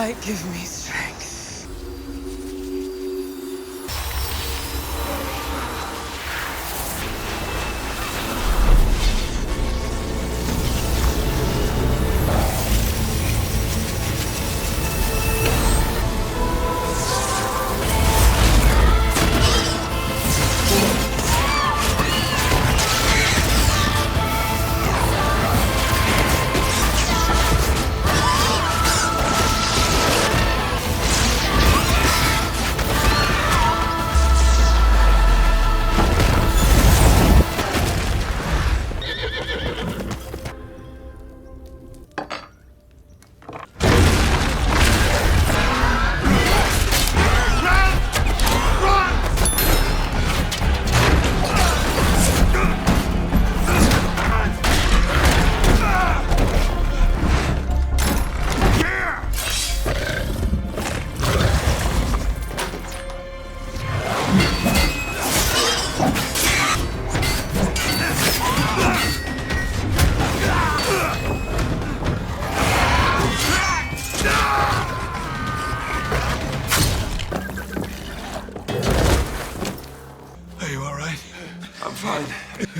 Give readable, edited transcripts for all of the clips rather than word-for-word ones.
light give me strength.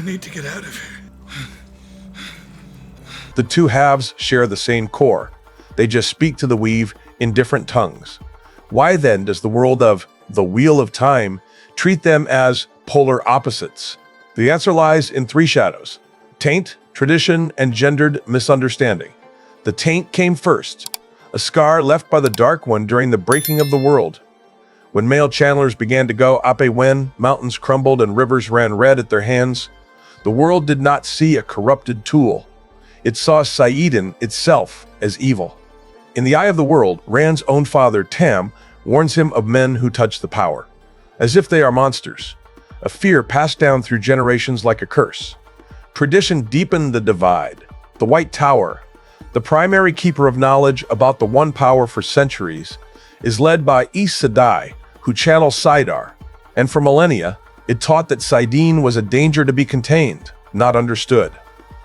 Need to get out of here. The two halves share the same core. They just speak to the weave in different tongues. Why then does the world of the Wheel of Time treat them as polar opposites? The answer lies in three shadows: taint, tradition, and gendered misunderstanding. The taint came first, a scar left by the Dark One during the breaking of the world. When male channelers began to go ape when, mountains crumbled and rivers ran red at their hands. The world did not see a corrupted tool. It saw Saidin itself as evil. In the eye of the world, Rand's own father, Tam, warns him of men who touch the power, as if they are monsters, a fear passed down through generations like a curse. Tradition deepened the divide. The White Tower, the primary keeper of knowledge about the One Power for centuries, is led by Aes Sedai, who channels Saidar, and for millennia, it taught that Saidin was a danger to be contained, not understood.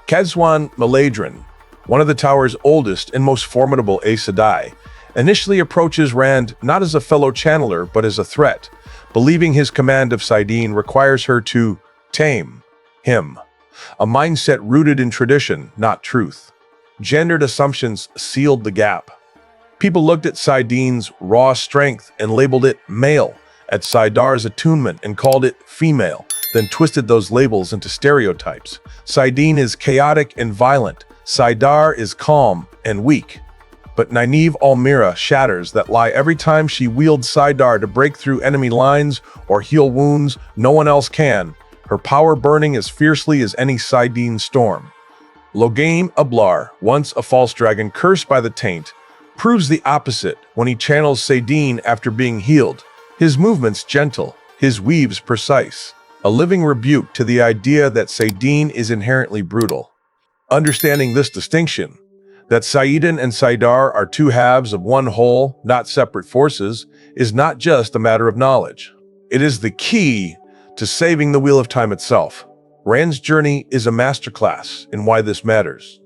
Khazwan Maladrin, one of the Tower's oldest and most formidable Aes Sedai, initially approaches Rand not as a fellow channeler but as a threat, believing his command of Saidin requires her to tame him, a mindset rooted in tradition, not truth. Gendered assumptions sealed the gap. People looked at Saidin's raw strength and labeled it male, at Saidar's attunement and called it female, then twisted those labels into stereotypes. Saidin is chaotic and violent. Saidar is calm and weak. But Nynaeve Almira shatters that lie every time she wields Saidar to break through enemy lines or heal wounds no one else can, her power burning as fiercely as any Saidin storm. Logain Ablar, once a false dragon cursed by the taint, proves the opposite when he channels Saidin after being healed. His movements gentle, his weaves precise, a living rebuke to the idea that Saidin is inherently brutal. Understanding this distinction, that Saidin and Saidar are two halves of one whole, not separate forces, is not just a matter of knowledge. It is the key to saving the Wheel of Time itself. Rand's journey is a masterclass in why this matters.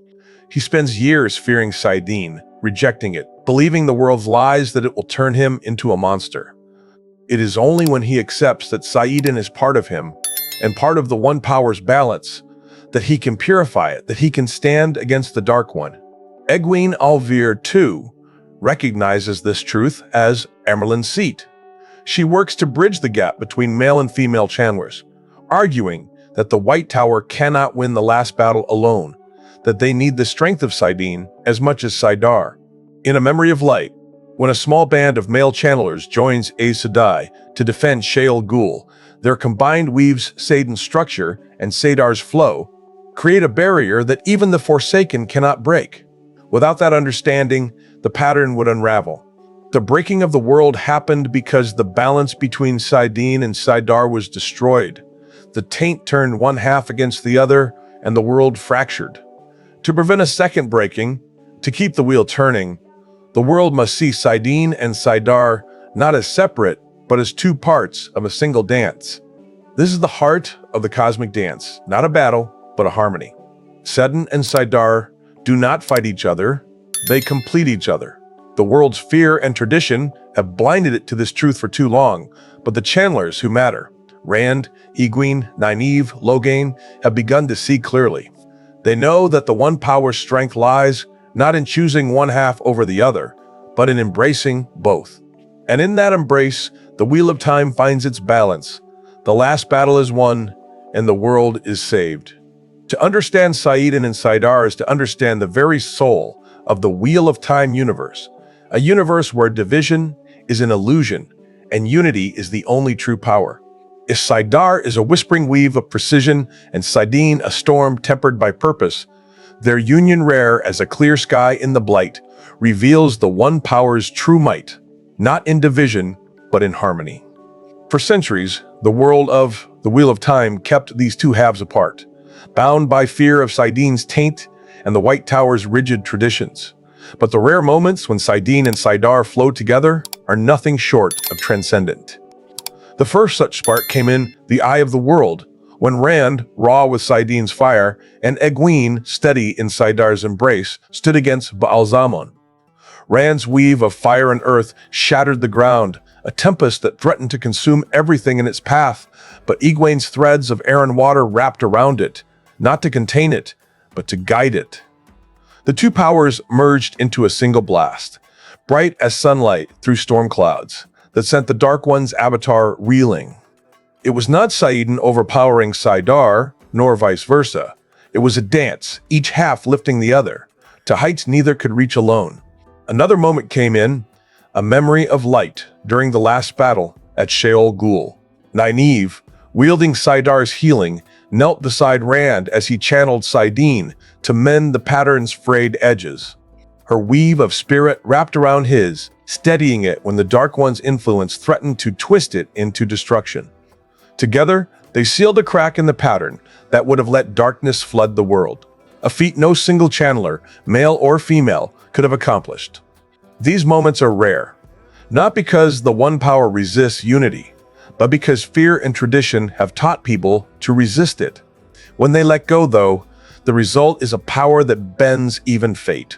He spends years fearing Saidin, rejecting it, believing the world's lies that it will turn him into a monster. It is only when he accepts that Saidin is part of him and part of the One Power's balance that he can purify it, that he can stand against the Dark One. Egwene Alvir, too, recognizes this truth as Amerlin's seat. She works to bridge the gap between male and female channelers, arguing that the White Tower cannot win the last battle alone, that they need the strength of Saidin as much as Saidar. In A Memory of Light, when a small band of male channelers joins Aes Sedai to defend Shael Ghul, their combined weaves Saidin's structure and Sadar's flow create a barrier that even the Forsaken cannot break. Without that understanding, the pattern would unravel. The breaking of the world happened because the balance between Saidin and Saidar was destroyed. The taint turned one half against the other, and the world fractured. To prevent a second breaking, to keep the wheel turning, the world must see Saidin and Saidar not as separate, but as two parts of a single dance. This is the heart of the cosmic dance, not a battle, but a harmony. Saidin and Saidar do not fight each other, they complete each other. The world's fear and tradition have blinded it to this truth for too long, but the channelers who matter, Rand, Egwene, Nynaeve, Logain, have begun to see clearly. They know that the one power's strength lies not in choosing one half over the other, but in embracing both. And in that embrace, the Wheel of Time finds its balance. The last battle is won, and the world is saved. To understand Saidin and Saidar is to understand the very soul of the Wheel of Time universe, a universe where division is an illusion and unity is the only true power. If Saidar is a whispering weave of precision and Saidin a storm tempered by purpose, their union, rare as a clear sky in the blight, reveals the one power's true might, not in division, but in harmony. For centuries, the world of the Wheel of Time kept these two halves apart, bound by fear of Saidin's taint and the White Tower's rigid traditions. But the rare moments when Saidin and Saidar flow together are nothing short of transcendent. The first such spark came in the Eye of the World, when Rand, raw with Saidin's fire, and Egwene, steady in Saidar's embrace, stood against Baalzamon. Rand's weave of fire and earth shattered the ground, a tempest that threatened to consume everything in its path, but Egwene's threads of air and water wrapped around it, not to contain it, but to guide it. The two powers merged into a single blast, bright as sunlight through storm clouds, that sent the Dark One's avatar reeling. It was not Saidin overpowering Saidar, nor vice versa. It was a dance, each half lifting the other, to heights neither could reach alone. Another moment came in, a memory of light during the last battle at Sheol Ghul. Nynaeve, wielding Saidar's healing, knelt beside Rand as he channeled Saidin to mend the pattern's frayed edges. Her weave of spirit wrapped around his, steadying it when the Dark One's influence threatened to twist it into destruction. Together, they sealed a crack in the pattern that would have let darkness flood the world, a feat no single channeler, male or female, could have accomplished. These moments are rare, not because the one power resists unity, but because fear and tradition have taught people to resist it. When they let go, though, the result is a power that bends even fate.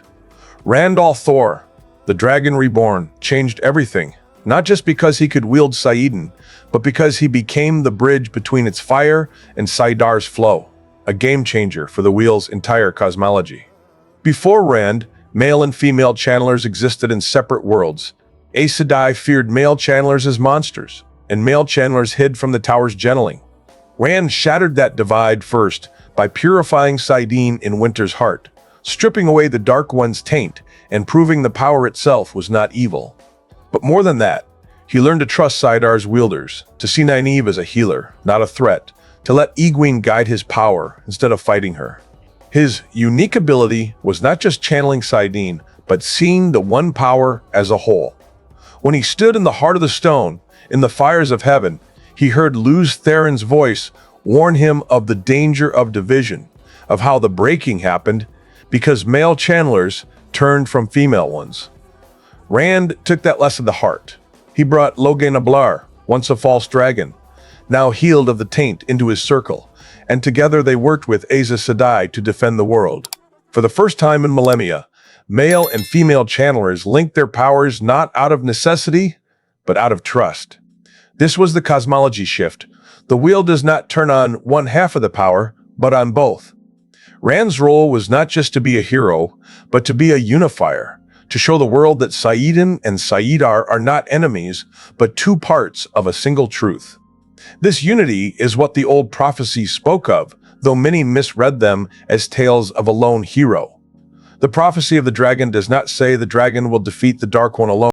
Randolph Thor, the Dragon Reborn, changed everything, not just because he could wield Saidin, but because he became the bridge between its fire and Saidar's flow, a game changer for the Wheel's entire cosmology. Before Rand, male and female channelers existed in separate worlds. Aes Sedai feared male channelers as monsters, and male channelers hid from the tower's channeling. Rand shattered that divide first by purifying Saidin in Winter's heart, stripping away the Dark One's taint and proving the power itself was not evil. But more than that, he learned to trust Saidar's wielders, to see Nynaeve as a healer, not a threat, to let Egwene guide his power instead of fighting her. His unique ability was not just channeling Saidin, but seeing the one power as a whole. When he stood in the heart of the stone, in the fires of heaven, he heard Lews Therin's voice warn him of the danger of division, of how the breaking happened because male channelers turned from female ones. Rand took that lesson to heart. He brought Logain Ablar, once a false dragon, now healed of the taint, into his circle, and together they worked with Aes Sedai to defend the world. For the first time in millennia, male and female channelers linked their powers not out of necessity, but out of trust. This was the cosmology shift. The wheel does not turn on one half of the power, but on both. Rand's role was not just to be a hero, but to be a unifier, to show the world that Saidin and Saidar are not enemies, but two parts of a single truth. This unity is what the old prophecies spoke of, though many misread them as tales of a lone hero. The prophecy of the dragon does not say the dragon will defeat the Dark One alone.